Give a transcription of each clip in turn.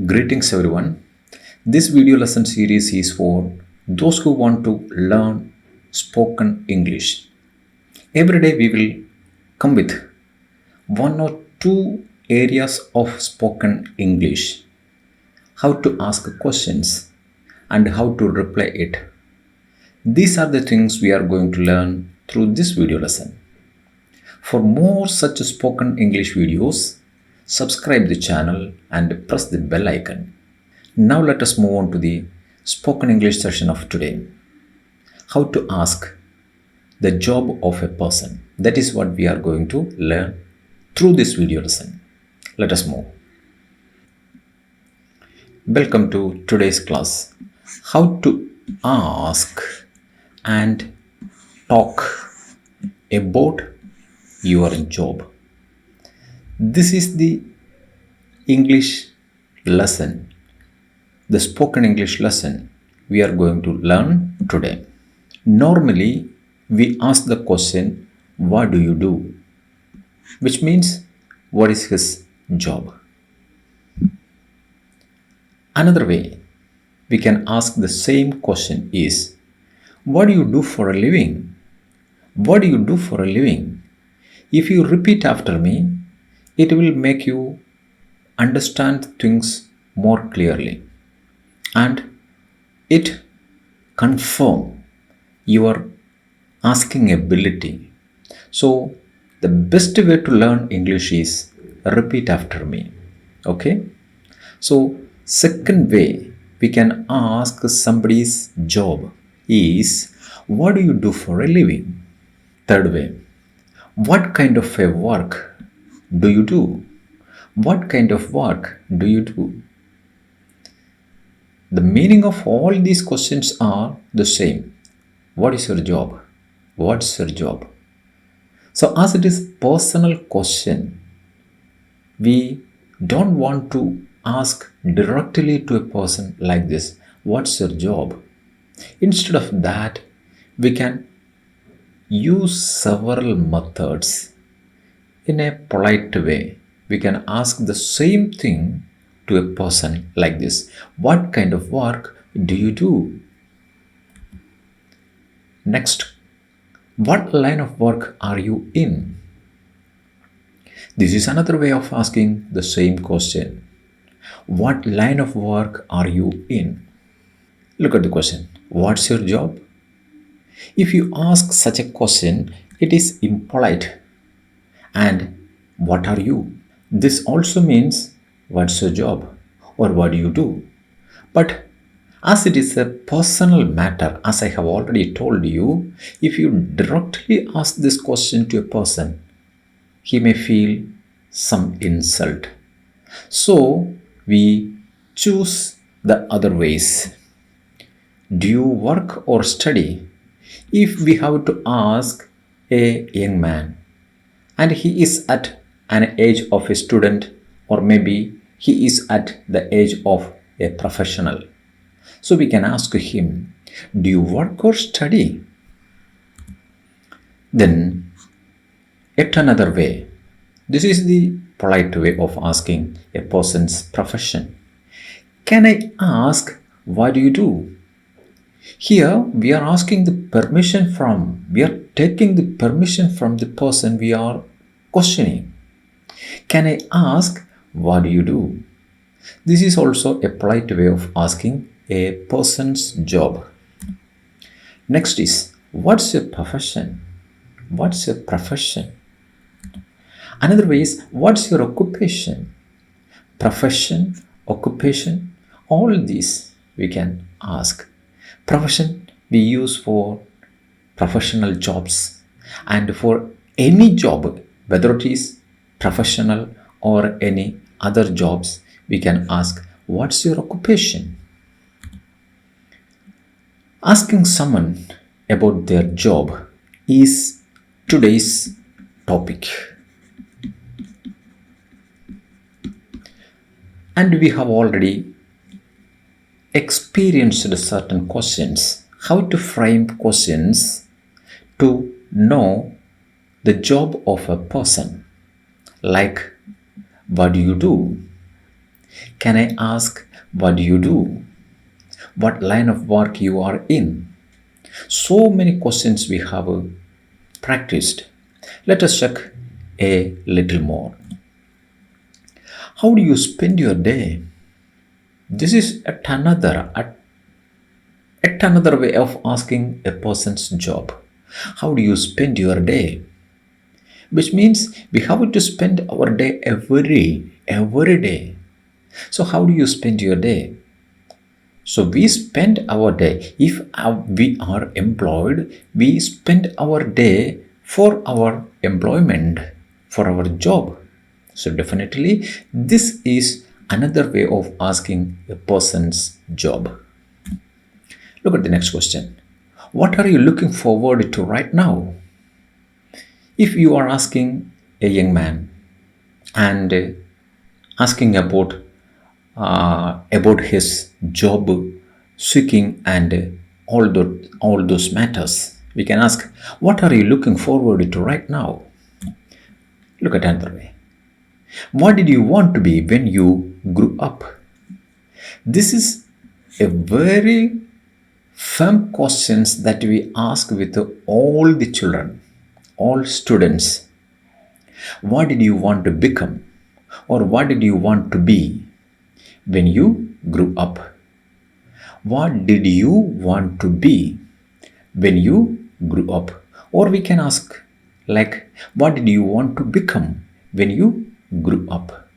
Greetings everyone. This video lesson series is for those who want to learn spoken English. Every day we will come with one or two areas of spoken English, how to ask questions and how to reply it. These are the things we are going to learn through this video lesson. For more such spoken English videos, subscribe the channel and press the bell icon. Now let us move on to the spoken English session of today. How to ask the job of a person. That is what we are going to learn through this video lesson. Let us move. Welcome to today's class. How to ask and talk about your job. This is the English lesson, the spoken English lesson we are going to learn today. Normally, we ask the question, what do you do? Which means, what is his job? Another way we can ask the same question is, what do you do for a living? What do you do for a living? If you repeat after me, it will make you understand things more clearly and it confirm your asking ability. So the best way to learn English is repeat after me. Okay? So second way we can ask somebody's job is, what do you do for a living? Third way, what kind of a work do you do? What kind of work do you do? The meaning of all these questions are the same. What is your job? What's your job? So as it is personal question, we don't want to ask directly to a person like this, what's your job? Instead of that, we can use several methods. In a polite way, we can ask the same thing to a person like this. What kind of work do you do? Next, what line of work are you in? This is another way of asking the same question. What line of work are you in? Look at the question. What's your job? If you ask such a question, it is impolite. And what are you? This also means what's your job or what do you do? But as it is a personal matter, as I have already told you, if you directly ask this question to a person, he may feel some insult. So we choose the other ways. Do you work or study? If we have to ask a young man and he is at an age of a student or maybe he is at the age of a professional, so we can ask him, do you work or study? Then yet another way, this is the polite way of asking a person's profession. Can I ask, what do you do? Here we are asking the permission from, we are taking the permission from the person we are questioning. Can I ask, what do you do? This is also a polite way of asking a person's job. Next is, what's your profession? What's your profession? Another way is, what's your occupation? Profession, occupation, all these we can ask. Profession we use for professional jobs, and for any job, whether it is professional or any other jobs, we can ask, what's your occupation? Asking someone about their job is today's topic. And we have already experienced certain questions, how to frame questions to know the job of a person. Like, what do you do? Can I ask what do you do? What line of work you are in? So many questions we have practiced. Let us check a little more. How do you spend your day? This is yet another way of asking a person's job. How do you spend your day? Which means we have to spend our day every day. So how do you spend your day? So we spend our day. If we are employed, we spend our day for our employment, for our job. So definitely, this is another way of asking a person's job. Look at the next question. What are you looking forward to right now? If you are asking a young man and asking about his job seeking and all those matters, we can ask, what are you looking forward to right now? Look at another way. What did you want to be when you grew up? This is a very firm questions that we ask with all the children, all students. What did you want to become? Or what did you want to be when you grew up? What did you want to be when you grew up? Or we can ask, like, what did you want to become when you grew up?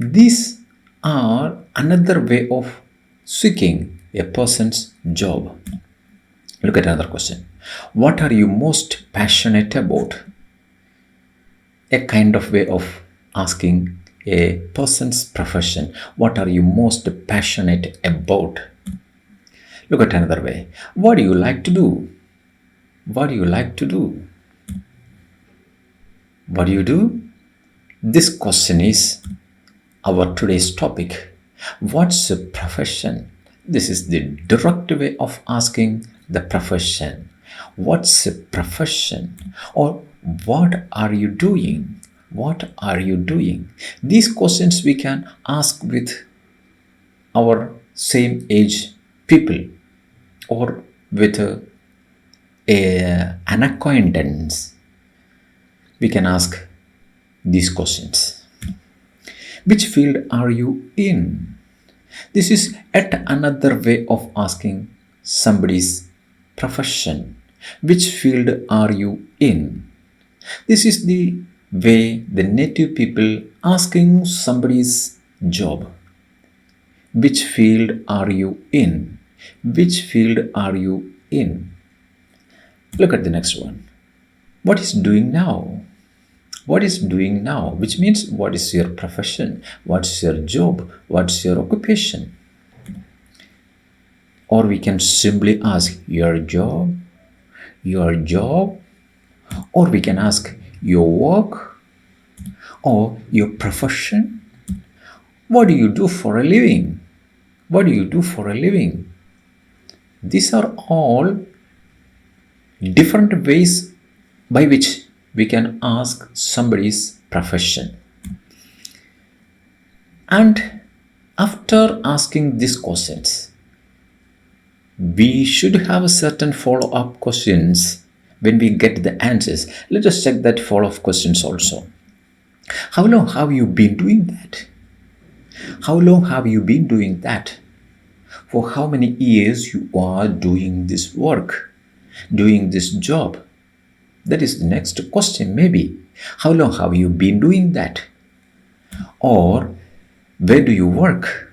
These are another way of seeking a person's job. Look at another question. What are you most passionate about? A kind of way of asking a person's profession. What are you most passionate about? Look at another way. What do you like to do? What do you like to do? What do you do? This question is our today's topic. What's a profession? This is the direct way of asking the profession. What's a profession? Or what are you doing? What are you doing? These questions we can ask with our same age people or with an acquaintance. We can ask these questions. Which field are you in? This is yet another way of asking somebody's profession. Which field are you in? This is the way the native people asking somebody's job. Which field are you in? Which field are you in? Look at the next one. What is doing now? What is doing now? Which means what is your profession? What's your job? What's your occupation? Or we can simply ask your job, or we can ask your work or your profession. What do you do for a living? What do you do for a living? These are all different ways by which we can ask somebody's profession. And after asking these questions, we should have certain follow-up questions when we get the answers. Let us check that follow-up questions also. How long have you been doing that? How long have you been doing that? For how many years you are doing this work, doing this job? That is the next question maybe. How long have you been doing that? Or where do you work?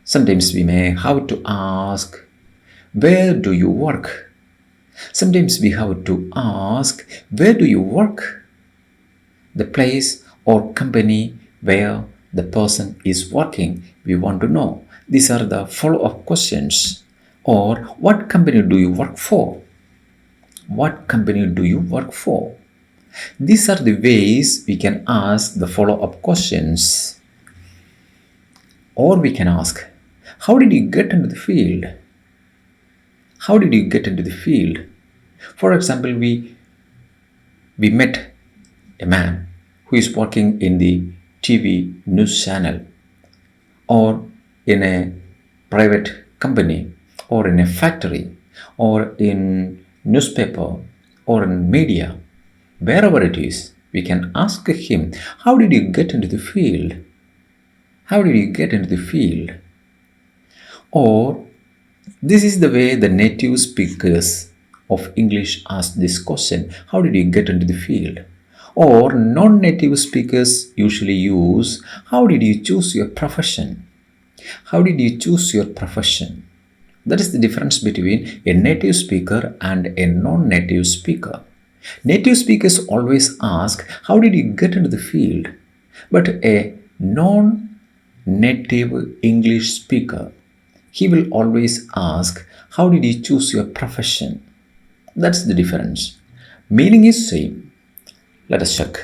Sometimes we may have to ask, where do you work? Sometimes we have to ask, where do you work? The place or company where the person is working, we want to know. These are the follow-up questions. Or what company do you work for? What company do you work for? These are the ways we can ask the follow-up questions. Or we can ask, how did you get into the field? How did you get into the field? For example, we met a man who is working in the TV news channel, or in a private company, or in a factory, or in newspaper, or in media, wherever it is, we can ask him, how did you get into the field? How did you get into the field? Or this is the way the native speakers of English ask this question, how did you get into the field? Or non-native speakers usually use, how did you choose your profession? How did you choose your profession? That is the difference between a native speaker and a non-native speaker. Native speakers always ask, how did you get into the field? But a non-native English speaker, he will always ask, how did you choose your profession? That's the difference. Meaning is same. Let us check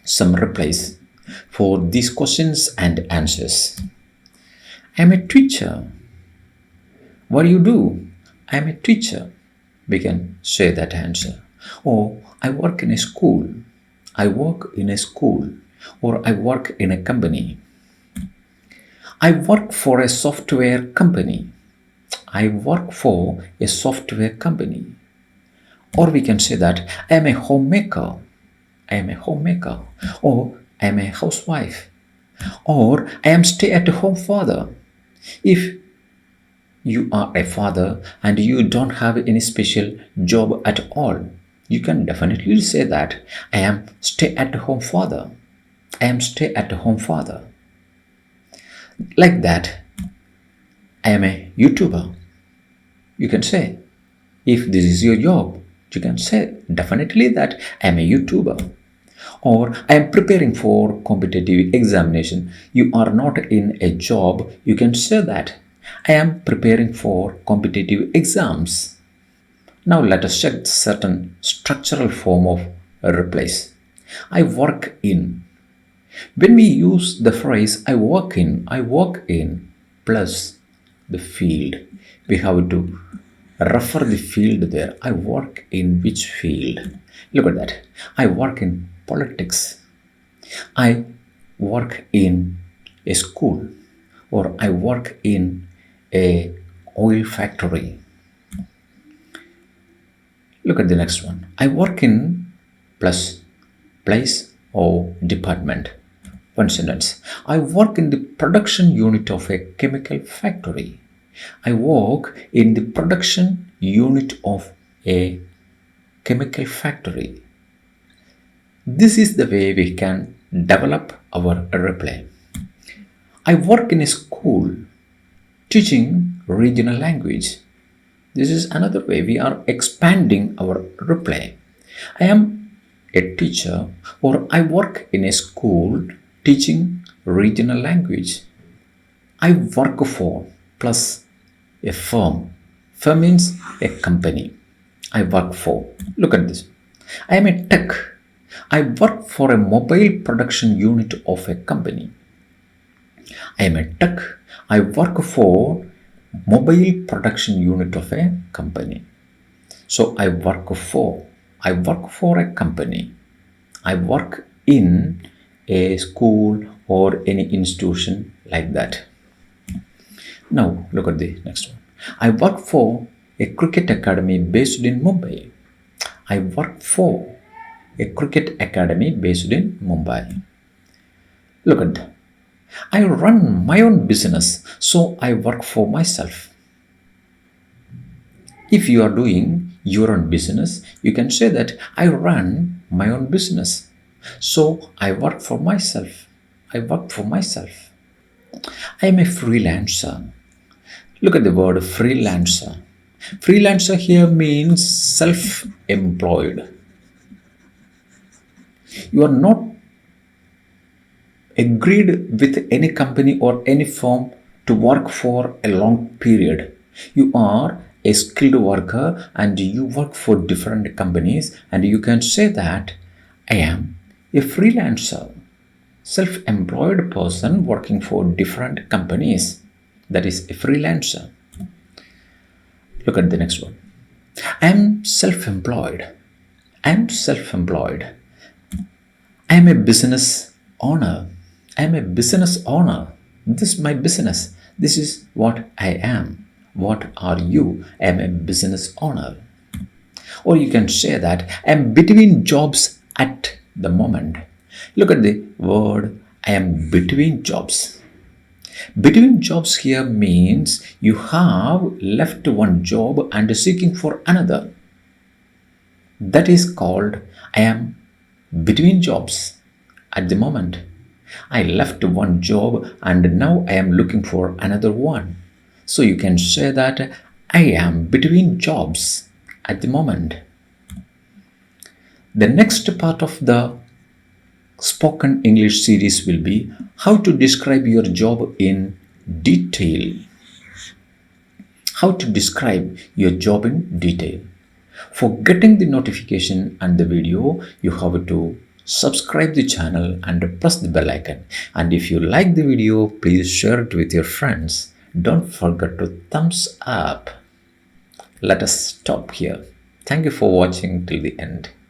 some replies for these questions and answers. I am a teacher. What do you do? I am a teacher. We can say that answer. Or I work in a school. I work in a school. Or I work in a company. I work for a software company. I work for a software company. Or we can say that I am a homemaker. I am a homemaker. Or I am a housewife. Or I am stay-at-home father. If you are a father and you don't have any special job at all, you can definitely say that I am stay-at-home father. I am stay-at-home father. Like that, I am a YouTuber. You can say, if this is your job, you can say definitely that I am a YouTuber. Or I am preparing for competitive examination. You are not in a job, you can say that I am preparing for competitive exams. Now let us check certain structural form of replies. I work in. When we use the phrase I work in plus the field, we have to refer the field there. I work in which field? Look at that. I work in politics. I work in a school, or I work in a oil factory. Look at the next one. I work in plus place or department. One sentence. I work in the production unit of a chemical factory. I work in the production unit of a chemical factory. This is the way we can develop our reply. I work in a school teaching regional language. This is another way we are expanding our reply. I am a teacher, or I work in a school teaching regional language. I work for plus a firm. Firm means a company. I work for. Look at this. I am a tech. I work for a mobile production unit of a company. I am a tech. I work for mobile production unit of a company. So I work for a company. I work in a school or any institution like that. Now look at the next one. I work for a cricket academy based in Mumbai. I work for a cricket academy based in Mumbai. Look at that. I run my own business, so I work for myself. If you are doing your own business, you can say that I run my own business, so I work for myself. I work for myself. I am a freelancer. Look at the word freelancer. Freelancer here means self-employed. You are not agreed with any company or any firm to work for a long period. You are a skilled worker and you work for different companies, and you can say that I am a freelancer, self-employed person working for different companies. That is a freelancer. Look at the next one. I am self-employed. I am self-employed. I am a business owner. I am a business owner. This is my business. This is what I am. What are you? I am a business owner. Or you can say that I am between jobs at the moment. Look at the word I am between jobs. Between jobs here means you have left one job and seeking for another. That is called I am between jobs at the moment. I left one job and now I am looking for another one. So you can say that I am between jobs at the moment. The next part of the spoken English series will be how to describe your job in detail. How to describe your job in detail. For getting the notification and the video, you have to subscribe the channel and press the bell icon. And if you like the video, please share it with your friends. Don't forget to thumbs up. Let us stop here. Thank you for watching till the end.